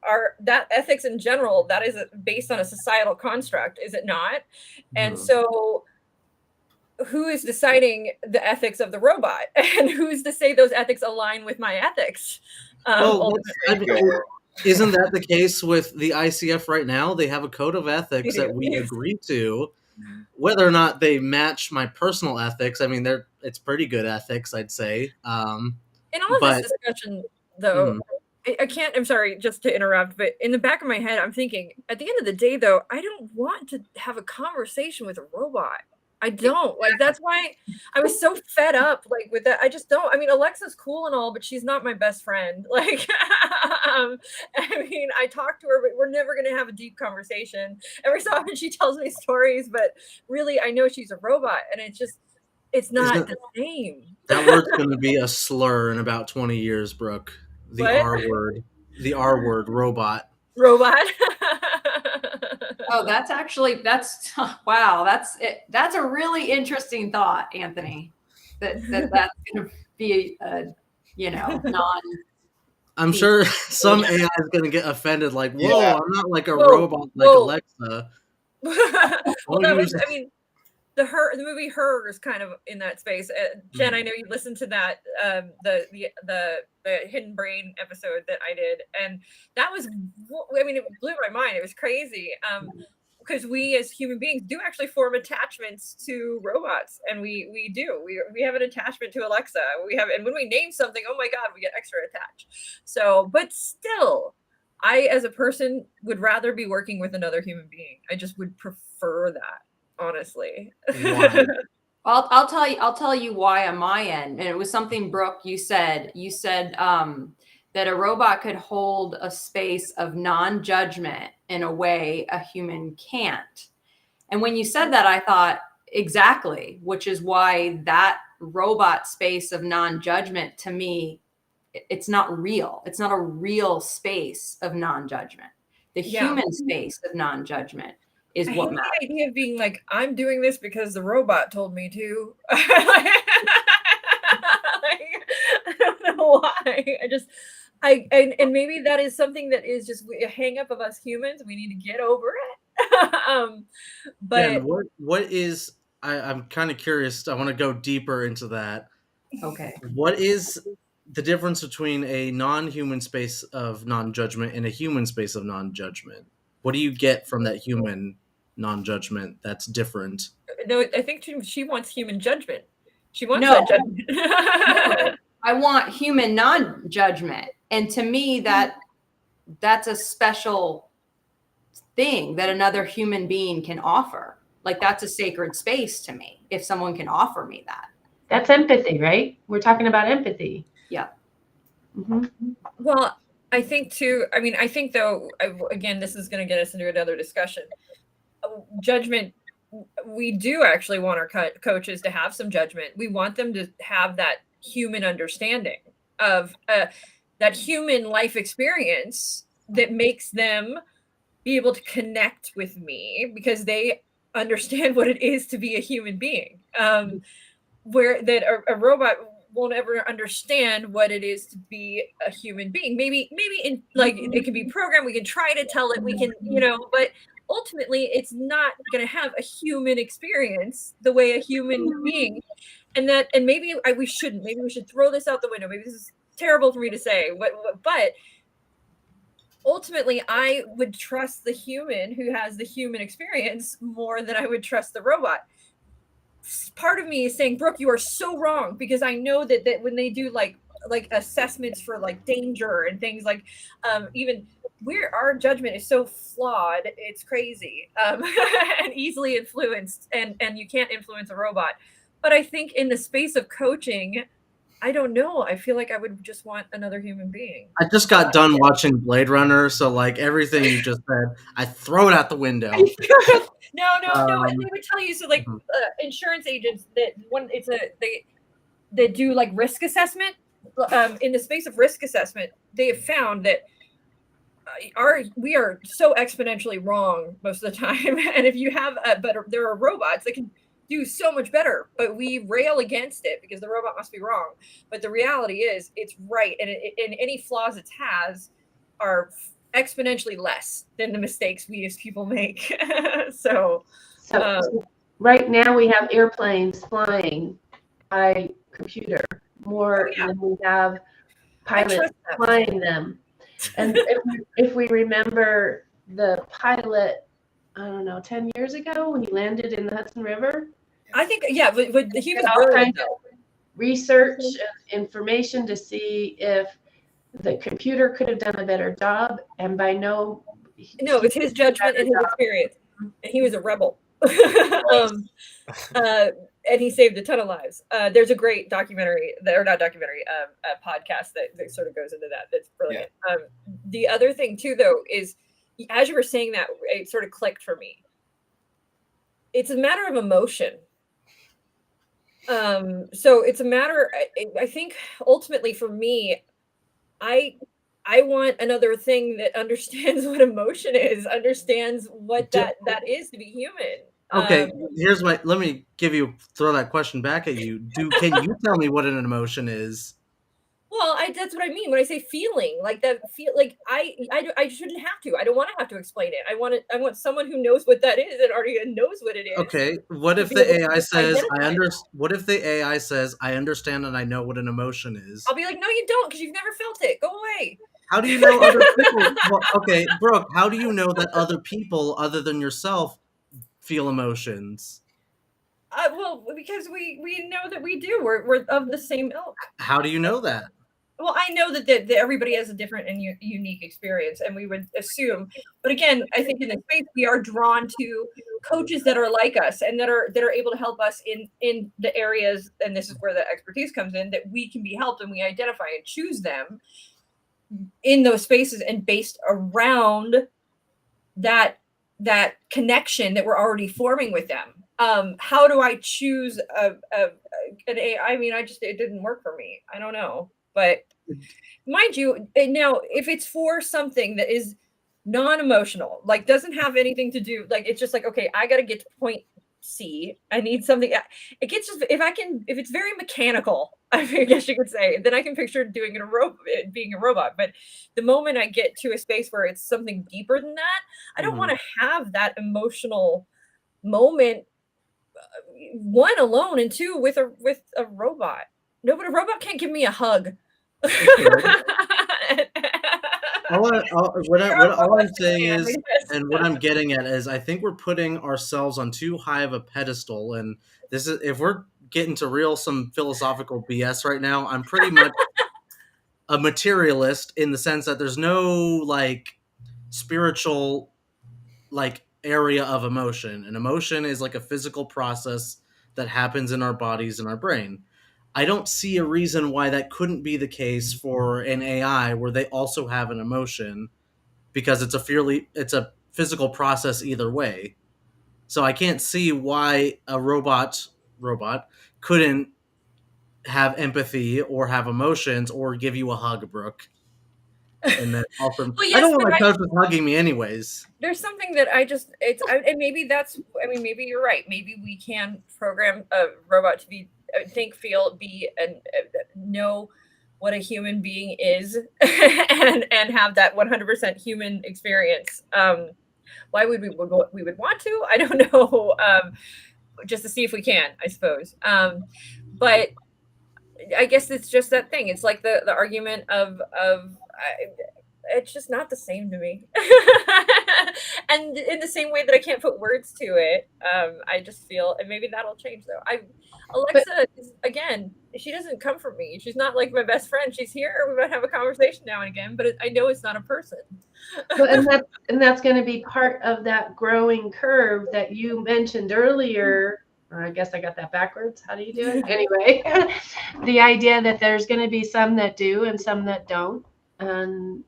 in general, that is based on a societal construct, is it not? And so who is deciding the ethics of the robot, and who's to say those ethics align with my ethics? Isn't that the case with the ICF right now? They have a code of ethics that we agree to. Whether or not they match my personal ethics, I mean, it's pretty good ethics, I'd say. In all of this discussion, though, I can't, I'm sorry, just to interrupt, but in the back of my head, I'm thinking, at the end of the day, though, I don't want to have a conversation with a robot. I don't. Like, that's why I was so fed up, like, with that. I just don't. I mean, Alexa's cool and all, but she's not my best friend. Like, I mean, I talk to her, but we're never going to have a deep conversation. Every so often she tells me stories, but really, I know she's a robot, and it's not the same. That word's going to be a slur in about 20 years, Brooke. The R word. The R word, robot. Robot. Oh, that's wow. That's a really interesting thought, Anthony. That's going to be non. I'm sure some AI is going to get offended, like, whoa, I'm not like a robot like Alexa. Well, that was, I mean, the movie Her is kind of in that space. Jen, I know you listened to that the Hidden Brain episode that I did, and that was, I mean, it blew my mind. It was crazy because we as human beings do actually form attachments to robots, and we have an attachment to Alexa. And when we name something, oh my God, we get extra attached. So, but still, I as a person would rather be working with another human being. I just would prefer that. Honestly. I'll tell you why on my end. And it was something, Brooke, you said that a robot could hold a space of non-judgment in a way a human can't. And when you said that, I thought exactly, which is why that robot space of non-judgment, to me, it's not real. It's not a real space of non-judgment. The human space of non-judgment is what matters. The idea of being like, I'm doing this because the robot told me to. I don't know why. And maybe that is something that is just a hang up of us humans. We need to get over it. But what is, I'm kind of curious. I want to go deeper into that. Okay. What is the difference between a non-human space of non-judgment and a human space of non-judgment? What do you get from that human non-judgment that's different? No, I think she wants human judgment. She wants that judgment. No, I want human non-judgment. And to me, that's a special thing that another human being can offer. Like, that's a sacred space to me, if someone can offer me that. That's empathy, right? We're talking about empathy. Yeah. Mm-hmm. Well, I think too, I mean, I think though, again, this is going to get us into another discussion. Judgment, we do actually want our coaches to have some judgment. We want them to have that human understanding of that human life experience that makes them be able to connect with me because they understand what it is to be a human being. Where that a robot won't ever understand what it is to be a human being. Maybe in like it can be programmed. We can try to tell it. We can, but ultimately it's not going to have a human experience the way a human being. And maybe we shouldn't. Maybe we should throw this out the window. Maybe this is terrible for me to say. But ultimately, I would trust the human who has the human experience more than I would trust the robot. Part of me is saying, Brooke, you are so wrong, because I know that when they do like assessments for like danger and things like even our judgment is so flawed, it's crazy, and easily influenced, and you can't influence a robot. But I think in the space of coaching, I don't know. I feel like I would just want another human being. I just got done watching Blade Runner, so like everything you just said, I throw it out the window. No. They would tell you, so like insurance agents that do like risk assessment. In the space of risk assessment, they have found that we are so exponentially wrong most of the time. And if you have there are robots that can do so much better, but we rail against it because the robot must be wrong. But the reality is it's right, and any flaws it has are exponentially less than the mistakes we as people make. So right now we have airplanes flying by computer more than we have pilots flying them. And if we remember the pilot, I don't know, 10 years ago when he landed in the Hudson River. I think, yeah, but he was all brilliant. kinds of research and information to see if the computer could have done a better job, and it's his judgment and his experience. And he was a rebel. And he saved a ton of lives. There's a great documentary, or not documentary, a podcast that sort of goes into that. That's brilliant. Yeah. The other thing too, though, is as you were saying that, it sort of clicked for me. It's a matter of emotion. So it's a matter, I think ultimately for me, I want another thing that understands what emotion is, understands what that is to be human. Okay, let me throw that question back at you. Can you tell me what an emotion is? Well, that's what I mean when I say feeling, like that like I shouldn't have to. I don't want to have to explain it. I want someone who knows what that is and already knows what it is. Okay, what if the AI says what if the AI says I understand and I know what an emotion is? I'll be like, no, you don't, because you've never felt it. Go away. How do you know other people? Well, okay, Brooke, how do you know that other people other than yourself feel emotions? Well, because we know that we do. We're of the same ilk. How do you know that? Well, I know that everybody has a different and unique experience, and we would assume. But again, I think in this space we are drawn to coaches that are like us and that are able to help us in the areas, and this is where the expertise comes in, that we can be helped, and we identify and choose them in those spaces and based around that connection that we're already forming with them. How do I choose an AI? I mean, it didn't work for me. I don't know. But mind you, now, if it's for something that is non-emotional, like doesn't have anything to do, like it's just like, okay, I got to get to point C. I need something. It gets just, if it's very mechanical, I guess you could say, then I can picture being a robot. But the moment I get to a space where it's something deeper than that, I don't want to have that emotional moment. One, alone, and two, with a robot. No, but a robot can't give me a hug. All I'm saying is, and what I'm getting at is, I think we're putting ourselves on too high of a pedestal, and this is, if we're getting to some philosophical BS right now, I'm pretty much a materialist in the sense that there's no like spiritual like area of emotion. An emotion is like a physical process that happens in our bodies and our brain. I don't see a reason why that couldn't be the case for an AI where they also have an emotion, because it's a physical process either way. So I can't see why a robot couldn't have empathy or have emotions or give you a hug, Brooke. And then also, well, yes, I don't want my coach hugging me anyways. There's something that and maybe maybe you're right. Maybe we can program a robot to be think, feel, be, and know what a human being is, and have that 100% human experience. Why would we would want to? I don't know. Just to see if we can, I suppose. But I guess it's just that thing. It's like the argument of it's just not the same to me. And in the same way that I can't put words to it, I just feel, and maybe that'll change though. Alexa is, again, she doesn't come from me. She's not like my best friend. She's here. We might have a conversation now and again, but I know it's not a person. And that's going to be part of that growing curve that you mentioned earlier. I guess I got that backwards. How do you do it? Anyway, the idea that there's going to be some that do and some that don't. And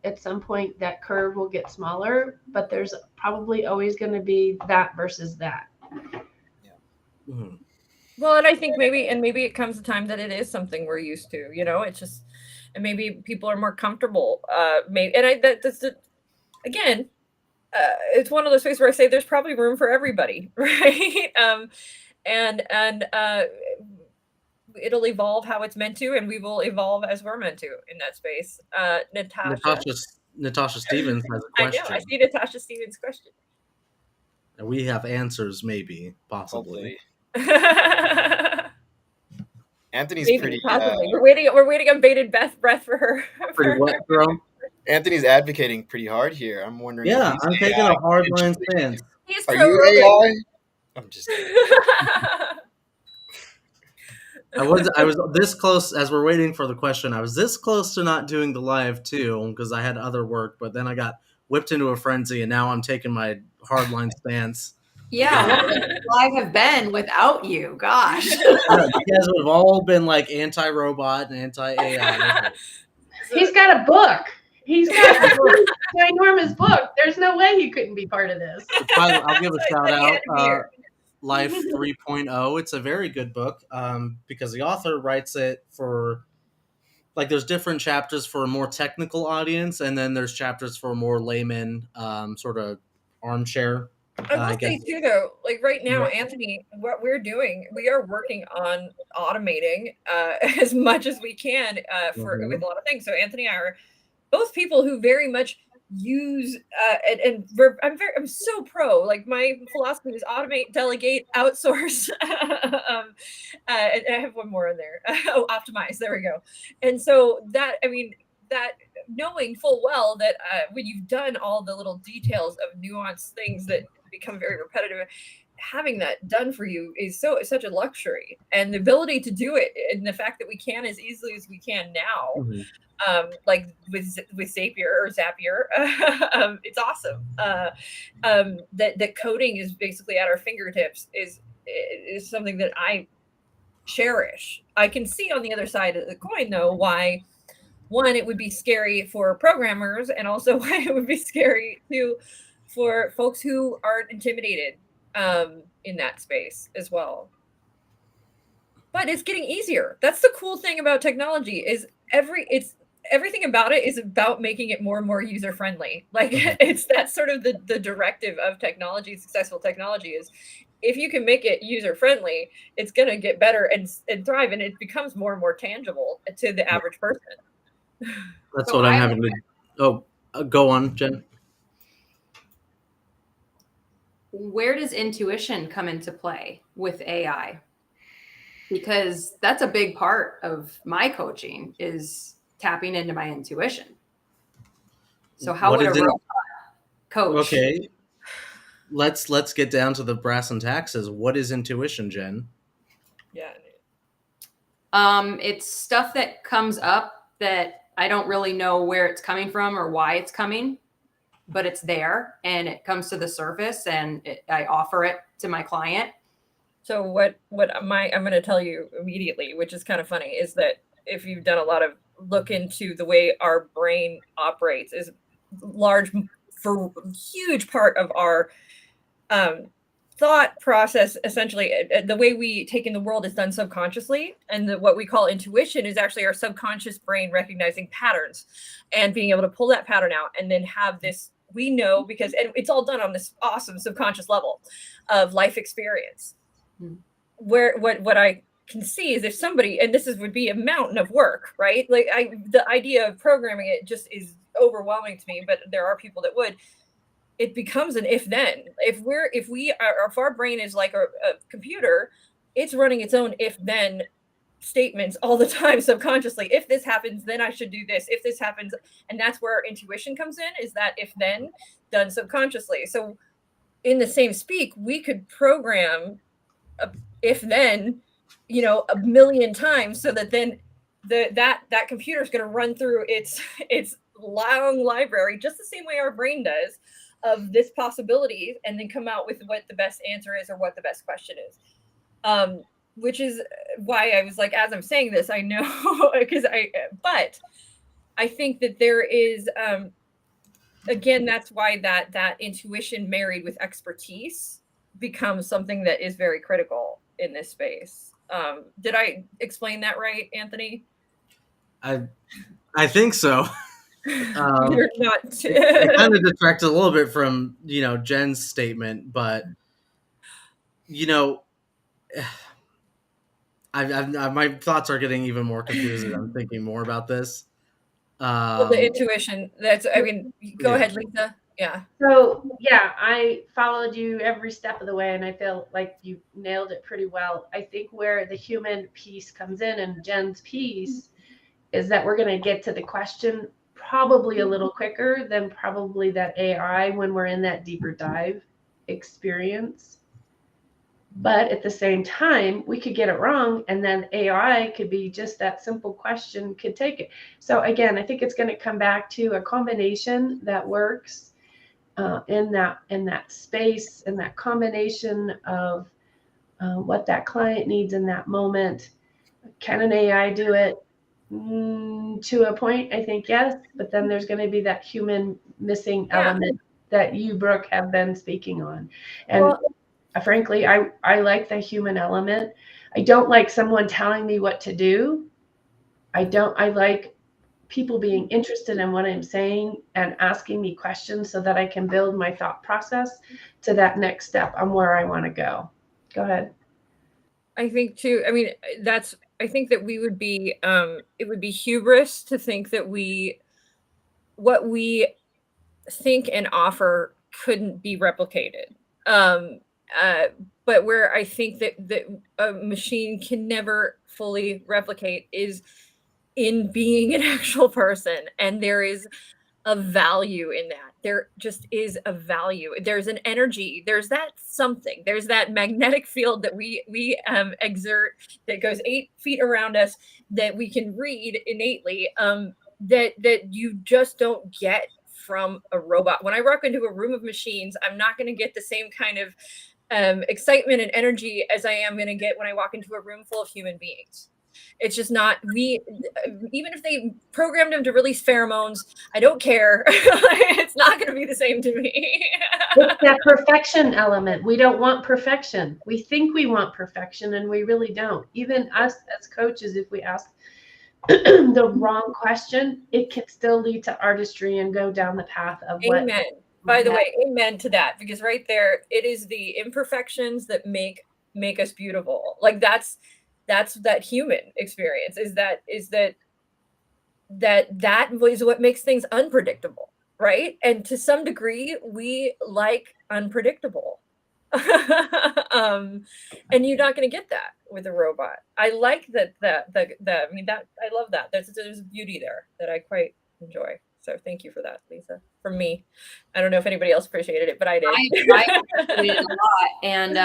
at some point, that curve will get smaller, but there's probably always going to be that versus that. Yeah. Mhm. Well, and I think maybe it comes a time that it is something we're used to, it's just, and maybe people are more comfortable. Maybe, and again, it's one of those things where I say there's probably room for everybody, right? And it'll evolve how it's meant to, and we will evolve as we're meant to in that space. Natasha Stevens has a question. I know. I see Natasha Stevens' question. And we have answers, maybe, possibly. Anthony's maybe, pretty. Possibly. We're waiting on bated breath for her. Pretty what, girl? Anthony's advocating pretty hard here. I'm wondering. Yeah, I'm taking a hard line stance. He's Are you AI? I'm just kidding. I was this close as we're waiting for the question. I was this close to not doing the live too because I had other work, but then I got whipped into a frenzy, and now I'm taking my hardline stance. Yeah, what would live have been without you? Gosh, You guys would have all been like anti-robot and anti-AI. He's got a book. He's got a ginormous book. There's no way he couldn't be part of this. I'll give a shout out. Life 3.0. It's a very good book because the author writes it for, like, there's different chapters for a more technical audience, and then there's chapters for a more layman, sort of armchair. I will say too, though, like right now, Anthony, what we're doing, we are working on automating as much as we can with a lot of things. So Anthony and I are both people who very much use I'm so pro. Like, my philosophy is automate, delegate, outsource. I have one more in there. Optimize. There we go. And so that knowing full well that when you've done all the little details of nuanced things that become very repetitive, having that done for you is such a luxury, and the ability to do it, and the fact that we can as easily as we can now, like with Zapier, it's awesome. That coding is basically at our fingertips is something that I cherish. I can see on the other side of the coin, though, why one, it would be scary for programmers, and also why it would be scary for folks who are intimidated in that space as well. But it's getting easier. That's the cool thing about technology is everything about it is about making it more and more user friendly. Like, that's sort of the directive of technology. Successful technology is, if you can make it user friendly, it's going to get better and thrive, and it becomes more and more tangible to the average person. That's what I'm having to. Go on, Jen. Where does intuition come into play with AI? Because that's a big part of my coaching, is tapping into my intuition. So how would a robot coach? Okay, let's get down to the brass and taxes. What is intuition, Jen? Yeah. It's stuff that comes up that I don't really know where it's coming from or why it's coming, but it's there and it comes to the surface, and I offer it to my client. So what I'm going to tell you immediately, which is kind of funny, is that if you've done a lot of look into the way our brain operates, is huge part of our thought process. Essentially, the way we take in the world is done subconsciously, and what we call intuition is actually our subconscious brain recognizing patterns and being able to pull that pattern out, and then have this, we know, because it's all done on this awesome subconscious level of life experience. Where what I can see is, if somebody, and would be a mountain of work, right? Like, the idea of programming it just is overwhelming to me, but there are people that would. It becomes an if-then. If our brain is like a computer, it's running its own if-then statements all the time subconsciously. If this happens, then I should do this. If this happens, and that's where our intuition comes in, is that if then done subconsciously. So in the same speak, we could program if then, a million times, so that then that computer is going to run through its long library just the same way our brain does of this possibility, and then come out with what the best answer is or what the best question is. Which is why I was like, as I'm saying this, I know but I think that there is, again, that's why that intuition married with expertise becomes something that is very critical in this space. Did I explain that right, Anthony? I think so. You're not. It kind of detracted a little bit from Jen's statement, but my thoughts are getting even more confused as I'm thinking more about this. The intuition. Go ahead, Lisa. Yeah. So yeah, I followed you every step of the way, and I feel like you nailed it pretty well. I think where the human piece comes in, and Jen's piece, is that we're going to get to the question probably a little quicker than probably that AI when we're in that deeper dive experience. But at the same time, we could get it wrong, and then AI could be just that simple question could take it. So again, I think it's going to come back to a combination that works in that space, and that combination of what that client needs in that moment. Can an AI do it? To a point, I think yes, but then there's going to be that human missing element that you, Brooke, have been speaking on. And frankly, I like the human element. I don't like someone telling me what to do. I like people being interested in what I'm saying and asking me questions so that I can build my thought process to that next step on where I want to go. Go ahead. I think too, I think that we would be, it would be hubris to think that what we think and offer couldn't be replicated. But where I think that a machine can never fully replicate is in being an actual person. And there is a value in that. There just is a value. There's an energy. There's that something. There's that magnetic field that we exert that goes 8 feet around us that we can read innately. That you just don't get from a robot. When I walk into a room of machines, I'm not going to get the same kind of excitement and energy as I am going to get when I walk into a room full of human beings. It's just not, even if they programmed them to release pheromones, I don't care. It's not going to be the same to me. It's that perfection element. We don't want perfection. We think we want perfection, and we really don't. Even us as coaches, if we ask the wrong question, it can still lead to artistry and go down the path of what. Amen. By the way, amen to that, because right there, it is the imperfections that make us beautiful. Like that's that human experience, is that is what makes things unpredictable, right? And to some degree, we like unpredictable. And you're not going to get that with a robot. I like that I love that. There's beauty there that I quite enjoy. So thank you for that, Lisa. From me, I don't know if anybody else appreciated it, but I did. I appreciated it a lot, and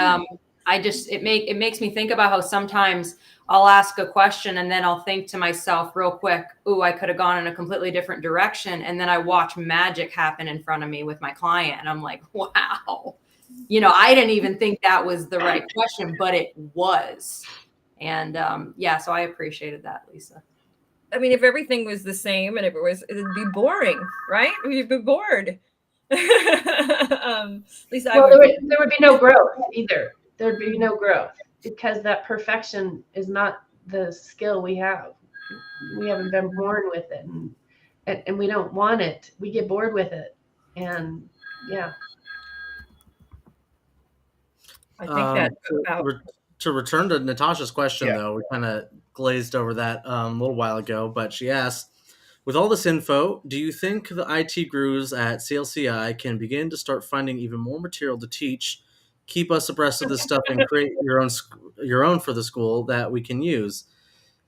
it makes me think about how sometimes I'll ask a question and then I'll think to myself real quick, "Ooh, I could have gone in a completely different direction," and then I watch magic happen in front of me with my client, and I'm like, "Wow, I didn't even think that was the right question, but it was." And so I appreciated that, Lisa. I mean, if everything was the same and it'd be boring, right? We'd be bored. Lisa, well, there would be no growth either. There'd be no growth because that perfection is not the skill we have. We haven't been born with it, and we don't want it. We get bored with it, and yeah. I think to return to Natasha's question, though, we kind of glazed over that a little while ago, but she asked, with all this info, do you think the IT gurus at CLCI can begin to start finding even more material to teach, keep us abreast of this stuff, and create your own for the school that we can use?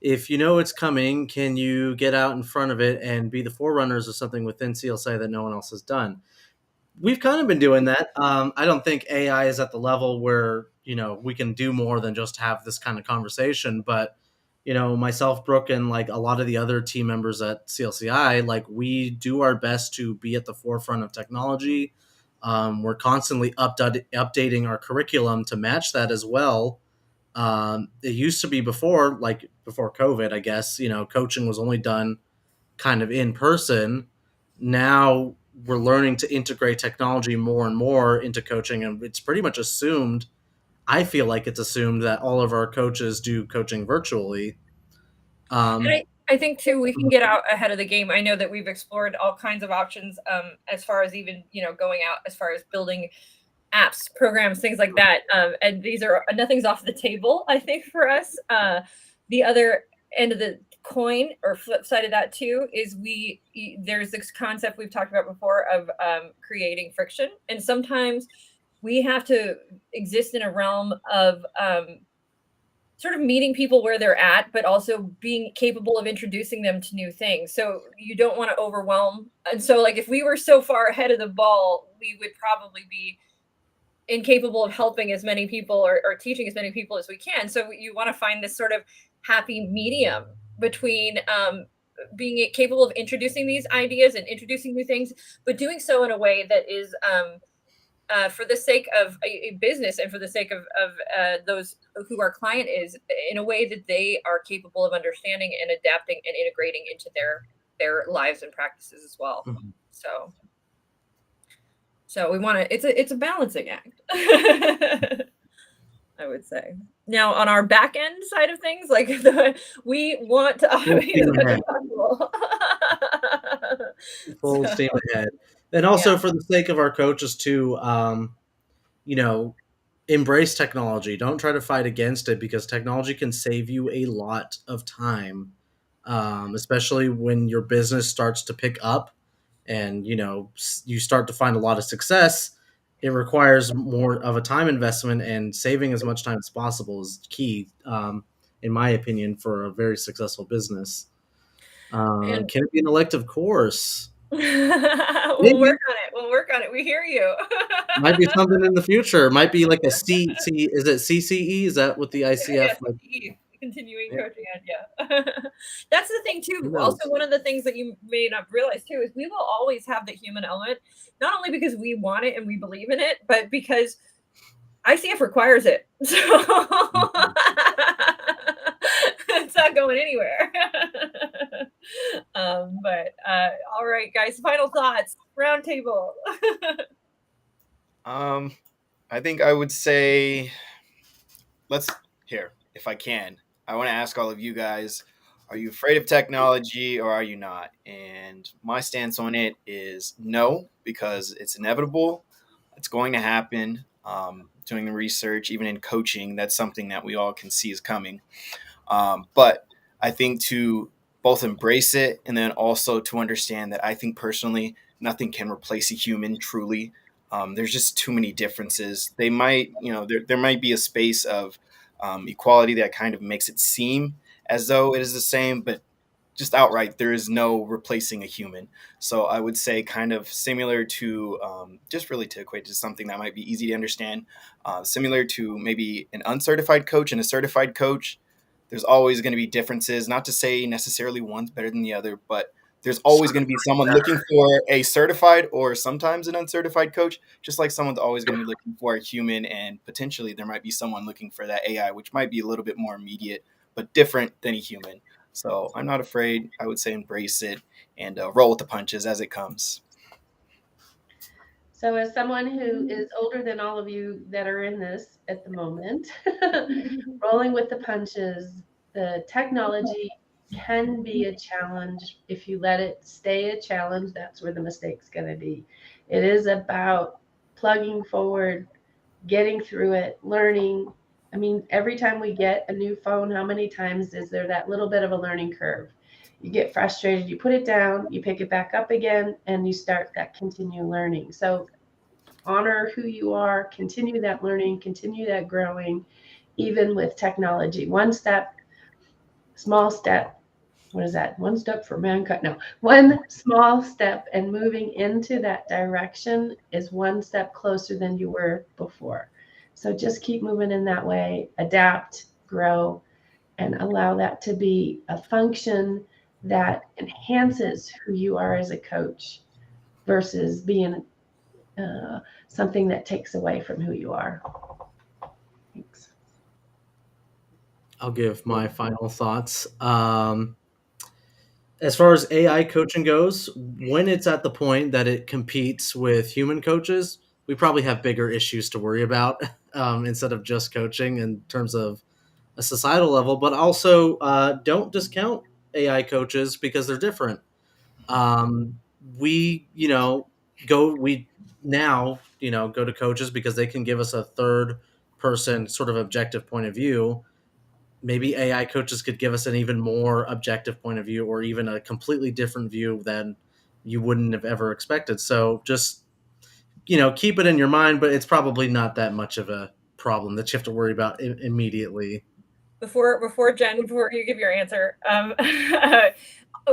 if you know it's coming, can you get out in front of it and be the forerunners of something within CLSI that no one else has done? We've kind of been doing that. I don't think AI is at the level where, we can do more than just have this kind of conversation. But, myself, Brooke, and like a lot of the other team members at CLCI, like we do our best to be at the forefront of technology. We're constantly updating our curriculum to match that as well. It used to be before COVID, I guess, coaching was only done kind of in person. Now we're learning to integrate technology more and more into coaching, and it's pretty much assumed. I feel like it's assumed that all of our coaches do coaching virtually. And I think too, we can get out ahead of the game. I know that we've explored all kinds of options, as far as even, going out as far as building apps, programs, things like that. And these are nothing's off the table, I think, for us. The other end of the coin or flip side of that too is there's this concept we've talked about before of creating friction. And sometimes we have to exist in a realm of sort of meeting people where they're at, but also being capable of introducing them to new things. So you don't want to overwhelm. And so like if we were so far ahead of the ball, we would probably be incapable of helping as many people or teaching as many people as we can. So you want to find this sort of happy medium between being capable of introducing these ideas and introducing new things, but doing so in a way that is for the sake of a business and for the sake of those who our client is, in a way that they are capable of understanding and adapting and integrating into their lives and practices as well. Mm-hmm. So we want to, it's a balancing act. I would say. Now on our back end side of things, like we want to automate as much as possible. Full steam ahead. And also for the sake of our coaches to, embrace technology. Don't try to fight against it, because technology can save you a lot of time, especially when your business starts to pick up and, you start to find a lot of success. It requires more of a time investment, and saving as much time as possible is key, in my opinion, for a very successful business. Can it be an elective course? We'll work on it. We hear you. Might be something in the future. Might be like a C. Is it CCE? Is that what the ICF? Yeah, CCE, continuing coaching ed. Yeah. That's the thing too. Also, one of the things that you may not realize too is we will always have the human element, not only because we want it and we believe in it, but because ICF requires it. So it's not going anywhere. But all right, guys, final thoughts, roundtable. I think I would say, if I can, I want to ask all of you guys, are you afraid of technology or are you not? And my stance on it is no, because it's inevitable. It's going to happen. Doing the research, even in coaching, that's something that we all can see is coming. But I think to both embrace it and then also to understand that I think personally, nothing can replace a human truly. There's just too many differences. They might, there might be a space of equality that kind of makes it seem as though it is the same, but just outright, there is no replacing a human. So I would say kind of similar to, just really to equate to something that might be easy to understand, similar to maybe an uncertified coach and a certified coach. There's always going to be differences, not to say necessarily one's better than the other, but there's always going to be someone looking for a certified or sometimes an uncertified coach, just like someone's always going to be looking for a human, and potentially there might be someone looking for that AI, which might be a little bit more immediate, but different than a human. So I'm not afraid. I would say embrace it and roll with the punches as it comes. So as someone who is older than all of you that are in this at the moment, rolling with the punches, the technology can be a challenge. If you let it stay a challenge, that's where the mistake's going to be. It is about plugging forward, getting through it, learning. I mean, every time we get a new phone, how many times is there that little bit of a learning curve? You get frustrated, you put it down, you pick it back up again, and you start that continue learning. So honor who you are, continue that learning, continue that growing, even with technology. One step small step. What is that? One step for mankind. No, one small step, and moving into that direction is one step closer than you were before. So just keep moving in that way, adapt, grow, and allow that to be a function that enhances who you are as a coach versus being something that takes away from who you are. Thanks. I'll give my final thoughts. As far as AI coaching goes, when it's at the point that it competes with human coaches, we probably have bigger issues to worry about instead of just coaching in terms of a societal level. But also, don't discount AI coaches because they're different. We, we now, go to coaches because they can give us a third person sort of objective point of view. Maybe AI coaches could give us an even more objective point of view or even a completely different view than you wouldn't have ever expected. So just, keep it in your mind, but it's probably not that much of a problem that you have to worry about immediately. Before Jen, before you give your answer,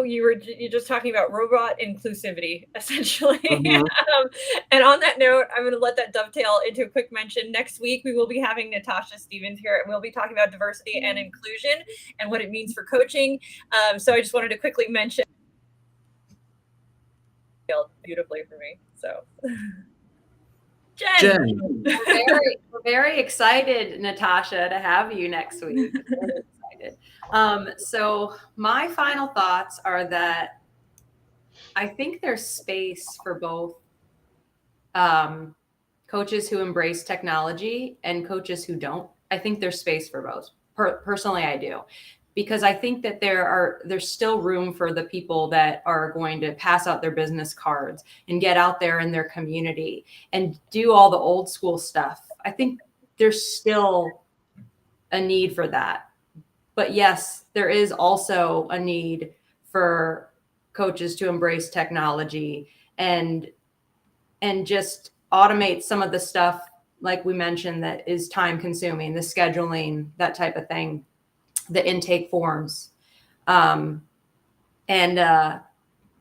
you're just talking about robot inclusivity, essentially. Mhm. And on that note, I'm going to let that dovetail into a quick mention. Next week, we will be having Natasha Stevens here, and we'll be talking about diversity and inclusion and what it means for coaching. So I just wanted to quickly mention beautifully for me. So, Jen. We're very excited, Natasha, to have you next week. Very excited. So my final thoughts are that I think there's space for both coaches who embrace technology and coaches who don't. I think there's space for both. Personally, I do. Because I think that there's still room for the people that are going to pass out their business cards and get out there in their community and do all the old school stuff. I think there's still a need for that. But yes, there is also a need for coaches to embrace technology and just automate some of the stuff, like we mentioned, that is time consuming, the scheduling, that type of thing, the intake forms. And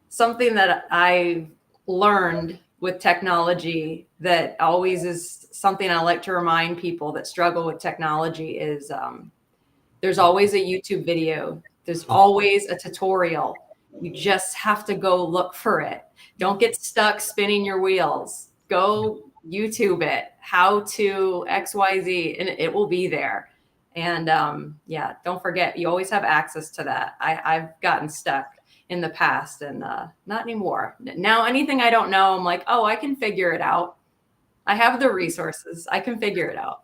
something that I've learned with technology that always is something I like to remind people that struggle with technology is there's always a YouTube video. There's always a tutorial. You just have to go look for it. Don't get stuck spinning your wheels. Go YouTube it, how to XYZ, and it will be there. And don't forget, you always have access to that. I've gotten stuck in the past and not anymore. Now, anything I don't know, I'm like, oh, I can figure it out. I have the resources. I can figure it out.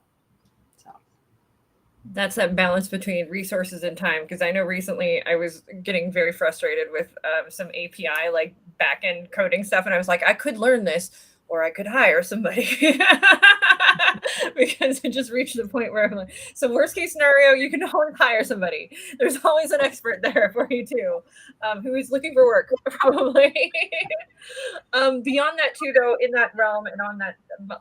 That's that balance between resources and time. Because I know recently I was getting very frustrated with some API, like back-end coding stuff. And I was like, I could learn this or I could hire somebody. Because it just reached the point where I'm like, so worst case scenario, you can always hire somebody. There's always an expert there for you too, who is looking for work, probably. Beyond that too, though, in that realm and on that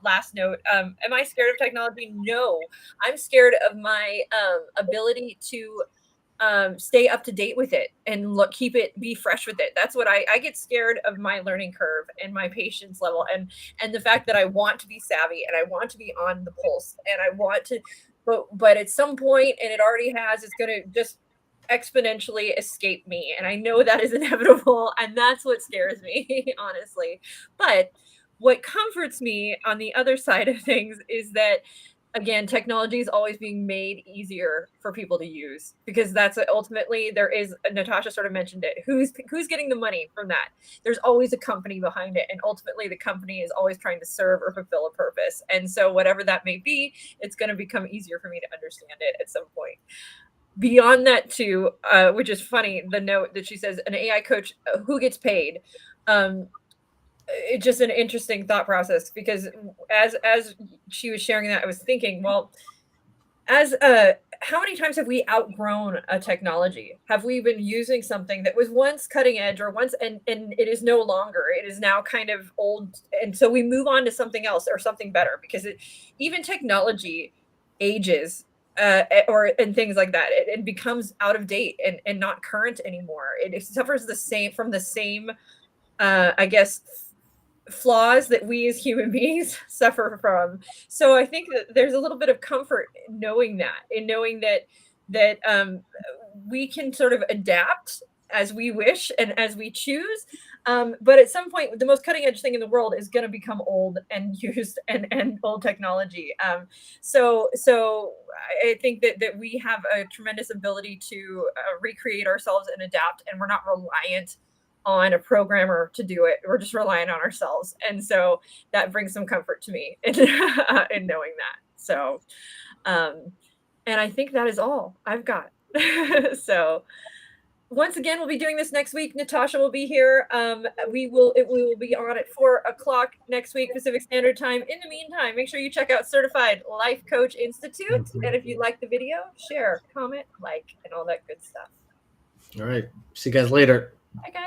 last note, am I scared of technology? No, I'm scared of my ability to stay up to date with it and be fresh with it. That's what I get scared of, my learning curve and my patience level and the fact that I want to be savvy and I want to be on the pulse and I want to, but at some point, and it already has, it's going to just exponentially escape me. And I know that is inevitable. And that's what scares me, honestly. But what comforts me on the other side of things is that, again, technology is always being made easier for people to use, because that's ultimately, there is, Natasha sort of mentioned it, who's getting the money from that. There's always a company behind it, and ultimately the company is always trying to serve or fulfill a purpose. And so whatever that may be, it's going to become easier for me to understand it at some point. Beyond that too, which is funny, the note that she says, an AI coach, who gets paid? It's just an interesting thought process, because as she was sharing that, I was thinking, well, how many times have we outgrown a technology? Have we been using something that was once cutting edge or once, and it is no longer, it is now kind of old. And so we move on to something else or something better, because even technology ages and things like that. It becomes out of date and not current anymore. It suffers from the same, I guess, flaws that we as human beings suffer from. So I think that there's a little bit of comfort in knowing that we can sort of adapt as we wish and as we choose. But at some point, the most cutting edge thing in the world is going to become old and used and old technology. So I think that we have a tremendous ability to recreate ourselves and adapt, and we're not reliant on a programmer to do it. We're just relying on ourselves. And so that brings some comfort to me in knowing that. So, and I think that is all I've got. So once again, we'll be doing this next week. Natasha will be here. We will be on at 4:00 next week, Pacific Standard Time. In the meantime, make sure you check out Certified Life Coach Institute. And if you like the video, share, comment, like, and all that good stuff. All right. See you guys later. Bye, guys.